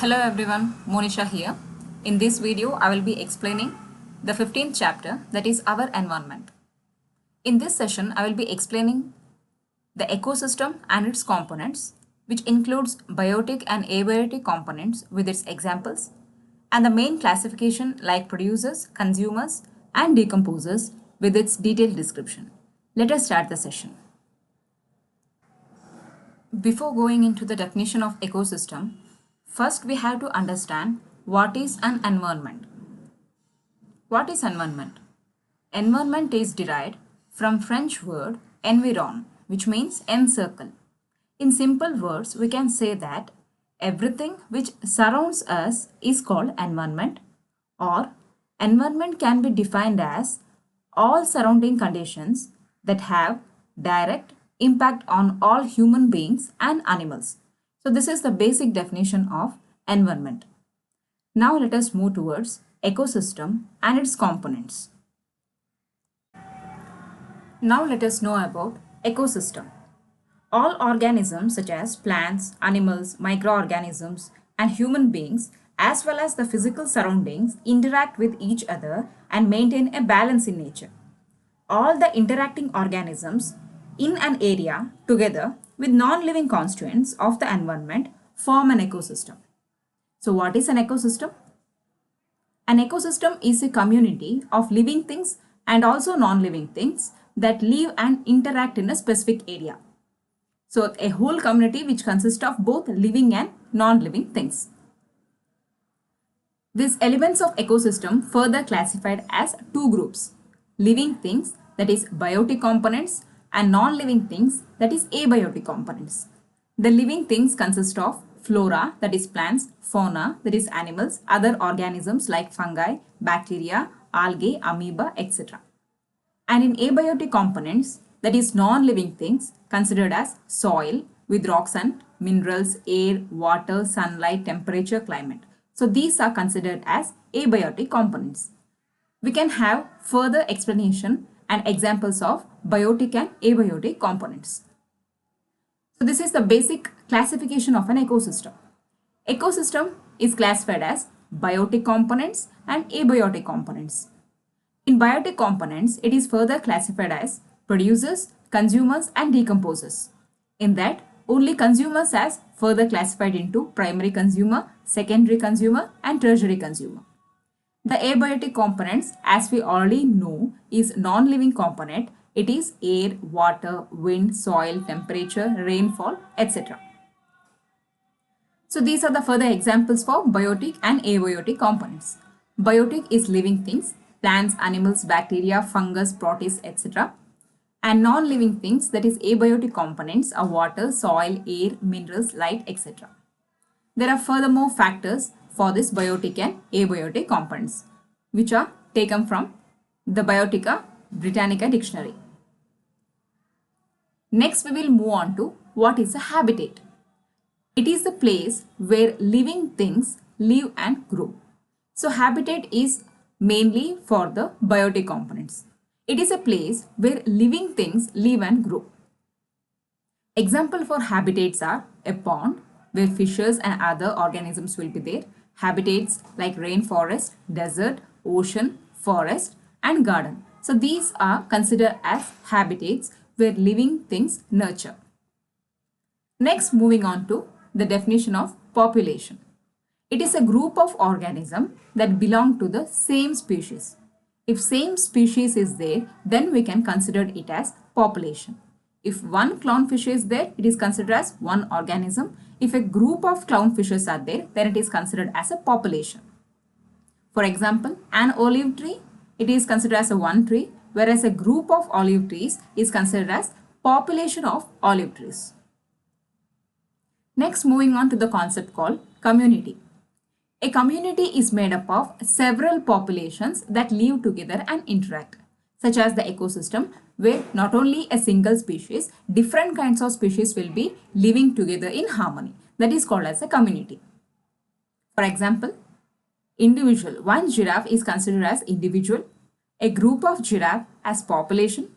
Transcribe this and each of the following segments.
Hello everyone, Monisha here. In this video, I will be explaining the 15th chapter, that is our environment. In this session, I will be explaining the ecosystem and its components, which includes biotic and abiotic components with its examples, and the main classification like producers, consumers, and decomposers with its detailed description. Let us start the session. Before going into the definition of ecosystem, first we have to understand what is an environment. What is environment? Environment is derived from French word environ, which means encircle. In simple words, we can say that everything which surrounds us is called environment, or environment can be defined as all surrounding conditions that have direct impact on all human beings and animals. So this is the basic definition of environment. Now let us move towards ecosystem and its components. Now let us know about ecosystem. All organisms such as plants, animals, microorganisms, and human beings, as well as the physical surroundings, interact with each other and maintain a balance in nature. All the interacting organisms in an area together with non-living constituents of the environment form an ecosystem. So what is an ecosystem? An ecosystem is a community of living things and also non-living things that live and interact in a specific area. So a whole community which consists of both living and non-living things. These elements of ecosystem further classified as two groups: living things, that is biotic components, and non-living things, that is abiotic components. The living things consist of flora, that is plants, fauna, that is animals, other organisms like fungi, bacteria, algae, amoeba, etc. And in abiotic components, that is non-living things, considered as soil with rocks and minerals, air, water, sunlight, temperature, climate. So these are considered as abiotic components. We can have further explanation and examples of biotic and abiotic components. So this is the basic classification of an ecosystem. Ecosystem is classified as biotic components and abiotic components. In biotic components, it is further classified as producers, consumers, and decomposers. In that, only consumers as further classified into primary consumer, secondary consumer, and tertiary consumer. The abiotic components, as we already know, is non-living component. It is air, water, wind, soil, temperature, rainfall, etc. So these are the further examples for biotic and abiotic components. Biotic is living things, plants, animals, bacteria, fungus, protists, etc. And non-living things, that is abiotic components, are water, soil, air, minerals, light, etc. There are furthermore factors for this biotic and abiotic components, which are taken from the Biotica Britannica dictionary. Next, we will move on to what is a habitat. It is the place where living things live and grow. So habitat is mainly for the biotic components. It is a place where living things live and grow. Example for habitats are a pond where fishes and other organisms will be there. Habitats like rainforest, desert, ocean, forest, and garden. So these are considered as habitats where living things nurture. Next, moving on to the definition of population. It is a group of organisms that belong to the same species. If same species is there, then we can consider it as population. If one clownfish is there, it is considered as one organism. If a group of clownfishes are there, then it is considered as a population. For example, an olive tree, it is considered as a one tree, whereas a group of olive trees is considered as population of olive trees. Next, moving on to the concept called community. A community is made up of several populations that live together and interact, such as the ecosystem, where not only a single species, different kinds of species will be living together in harmony. That is called as a community. For example, individual. One giraffe is considered as individual, a group of giraffe as population,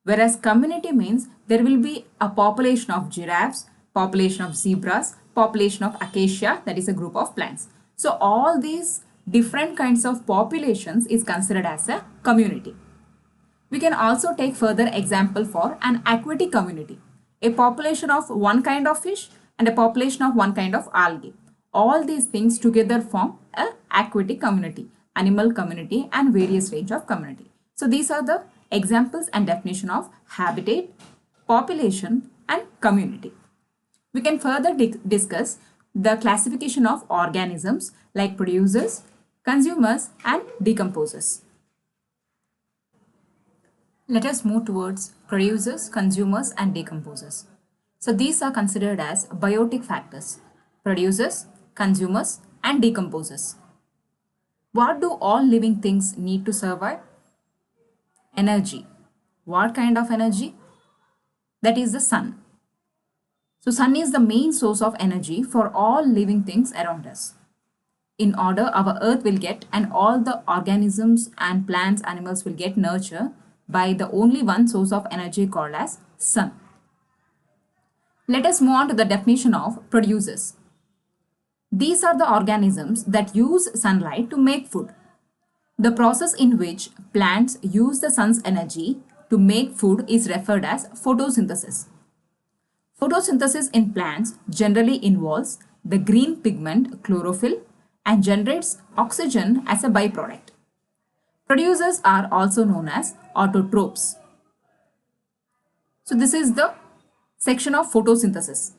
whereas community means there will be a population of giraffes, population of zebras, population of acacia, that is a group of plants. So all these different kinds of populations is considered as a community. We can also take further example for an aquatic community, a population of one kind of fish and a population of one kind of algae. All these things together form a aquatic community, animal community and various range of community. So these are the examples and definition of habitat, population and community. We can further discuss the classification of organisms like producers, consumers and decomposers. Let us move towards producers, consumers and decomposers. So these are considered as biotic factors: producers, consumers and decomposers. What do all living things need to survive? Energy. What kind of energy? That is the sun. So sun is the main source of energy for all living things around us. In order our earth will get and all the organisms and plants, animals will get nurture by the only one source of energy called as sun. Let us move on to the definition of producers. These are the organisms that use sunlight to make food. The process in which plants use the sun's energy to make food is referred as photosynthesis. Photosynthesis in plants generally involves the green pigment chlorophyll and generates oxygen as a byproduct. Producers are also known as autotrophs. So this is the section of photosynthesis.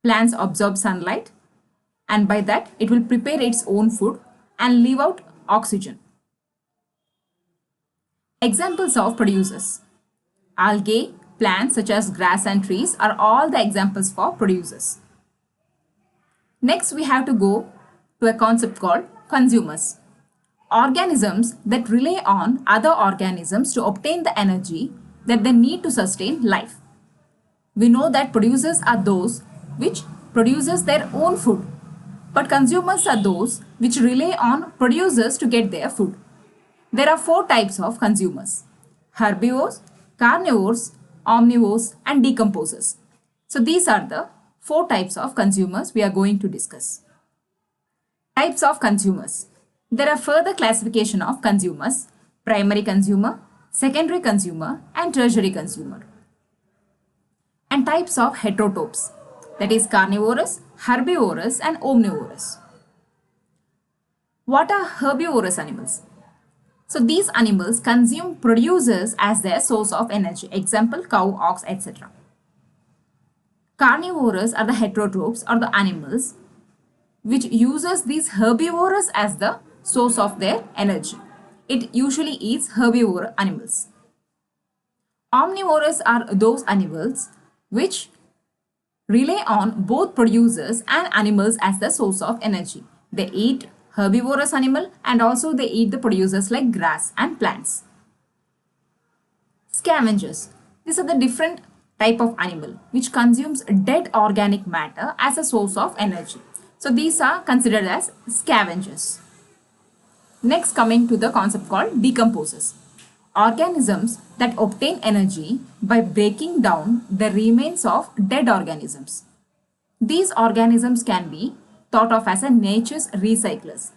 Plants absorb sunlight and by that it will prepare its own food and leave out oxygen. Examples of producers: algae, plants such as grass and trees are all the examples for producers. Next we have to go to a concept called consumers. Organisms that rely on other organisms to obtain the energy that they need to sustain life. We know that producers are those which produces their own food, but consumers are those which rely on producers to get their food. There are 4 types of consumers: herbivores, carnivores, omnivores and decomposers. So these are the 4 types of consumers we are going to discuss. Types of consumers. There are further classification of consumers: primary consumer, secondary consumer and tertiary consumer. And types of heterotrophs, that is carnivorous, herbivorous and omnivorous. What are herbivorous animals? So these animals consume producers as their source of energy. Example, cow, ox, etc. Carnivorous are the heterotrophs or the animals which uses these herbivores as the source of their energy. It usually eats herbivore animals. Omnivorous are those animals which rely on both producers and animals as the source of energy. They eat herbivorous animal and also they eat the producers like grass and plants. Scavengers. These are the different type of animal which consumes dead organic matter as a source of energy. So these are considered as scavengers. Next, coming to the concept called decomposers. Organisms that obtain energy by breaking down the remains of dead organisms. These organisms can be thought of as a nature's recyclers.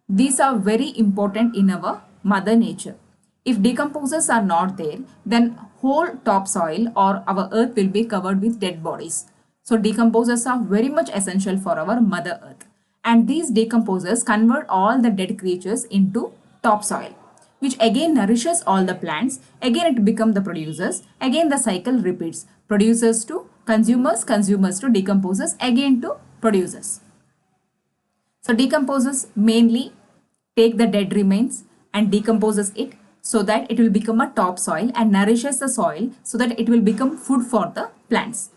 These are very important in our mother nature. If decomposers are not there, then whole topsoil or our earth will be covered with dead bodies. So decomposers are very much essential for our mother earth. And these decomposers convert all the dead creatures into topsoil, which again nourishes all the plants. Again it becomes the producers. Again the cycle repeats. Producers to consumers, consumers to decomposers, again to producers. So decomposers mainly take the dead remains and decomposes it so that it will become a topsoil and nourishes the soil so that it will become food for the plants.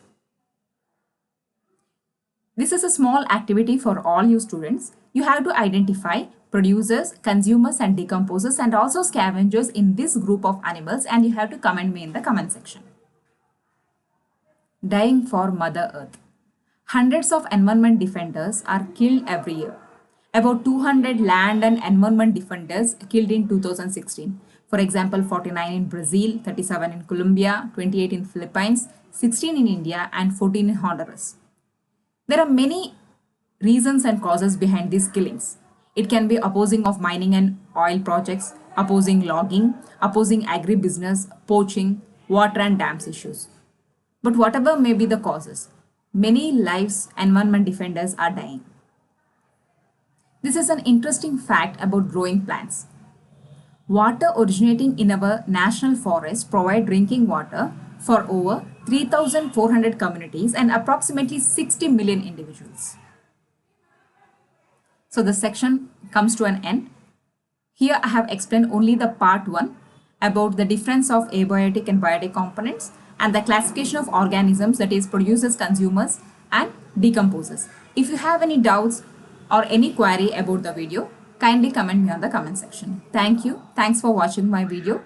This is a small activity for all you students. You have to identify producers, consumers and decomposers and also scavengers in this group of animals, and you have to comment me in the comment section. Dying for Mother Earth. Hundreds of environment defenders are killed every year. About 200 land and environment defenders killed in 2016. For example, 49 in Brazil, 37 in Colombia, 28 in Philippines, 16 in India and 14 in Honduras. There are many reasons and causes behind these killings. It can be opposing of mining and oil projects, opposing logging, opposing agribusiness, poaching, water and dams issues. But whatever may be the causes, many lives environment defenders are dying. This is an interesting fact about growing plants. Water originating in our national forests provide drinking water for over 3,400 communities and approximately 60 million individuals. So the section comes to an end. Here I have explained only the part 1 about the difference of abiotic and biotic components and the classification of organisms, that is producers, consumers and decomposers. If you have any doubts or any query about the video, kindly comment me on the comment section. Thank you. Thanks for watching my video.